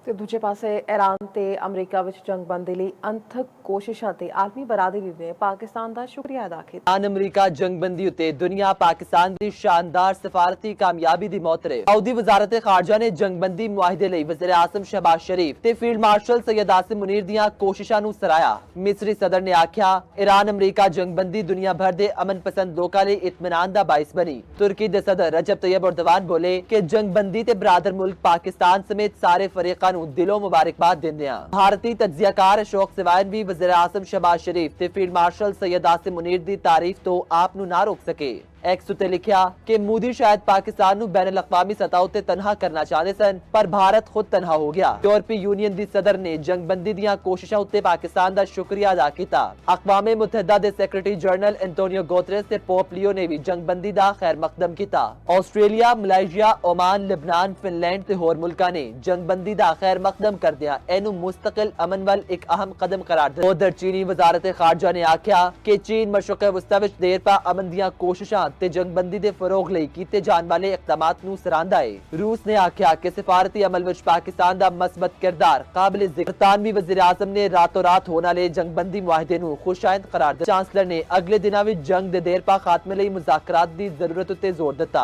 ਤੇ ਦੂਜੇ ਪਾਸੇ ਈਰਾਨ ਤੇ ਅਮਰੀਕਾ ਵਿੱਚ ਜੰਗਬੰਦੀ ਲਈ ਅਣਥੱਕ ਕੋਸ਼ਿਸ਼ਾਂ ਤੇ ਆਲਮੀ ਬਰਾਦਰੀ ਨੇ ਪਾਕਿਸਤਾਨ ਦਾ ਸ਼ੁਕਰੀਆ ਅਦਾ ਕੀਤਾ। ईरान अमरीका जंगबंदी उत्ते दुनिया पाकिस्तान की शानदार सफारती कामयाबी दी मोहतरे। सऊदी वजारत खारजा ने जंगबंदी मुआहिदे लई वज़ीर आज़म शहबाज शरीफ ते फील्ड मार्शल सैयद आसिम मुनीर दियां कोशिशां नूं सराया। मिस्री सदर ने आख्या ईरान अमरीका जंगबंदी दुनिया भर दे अमन पसंद लोकां लई इत्मीनान दा बाइस बनी। तुर्की दे सदर रजब तैयब एर्दोगान बोले कि जंगबंदी ते बरादर मुल्क पाकिस्तान समेत सारे फरीकां नूं दिलों मुबारकबाद दिंदे हां। भारतीय तज्जियाकार अशोक सिवान भी वज़ीर आज़म शहबाज शरीफ ते फील्ड मार्शल सैयद आसिम मुनीर दी तारीफ तो आप नूं ना रोक सके। एक्स उत्ते लिखिया कि मोदी शायद पाकिस्तान नूं बैनुल अक़वामी सतह उत्ते तनहा करना चाहते सन पर भारत खुद तनहा हो गया। यूरोपीय यूनियन दी सदर ने जंगबंदी दियां कोशिशां उत्ते पाकिस्तान दा शुक्रिया अदा कीता। अक़वामे मुत्तहिदा दे सेक्रेटरी जनरल एंटोनियो गुतरेस ते पोप लियो ने भी जंगबंदी दा खैर मकदम कीता। Australia, Malaysia, Oman, Lebanon, Finland ते होर मुल्कां ने जंगबंदी दा खैर मकदम कर दिया एनू मुस्तकिल अमन वल एक अहम कदम करार दिता। उधर चीनी वजारत खारजा ने आख्या कि चीन मशरक़ वस्ता विच देर पा अमन दियां कोशिशां ते जंगबंदी दे फरोग लई कीते जाने वाले इक़दामात नूं सराहंदा है। रूस ने आख्या कि सिफारती अमल विच पाकिस्तान दा मस्बत किरदार काबिल ज़िक्र। बरतानवी वज़ीर आज़म ने रातों रात होने वाले जंगबंदी मुआहिदे नूं खुशाइंद करार दिता। चांसलर ने अगले दिनां विच जंग दे देर पा खात्मे लई मुज़ाकरात दी जरूरत उत्ते जोर दिता।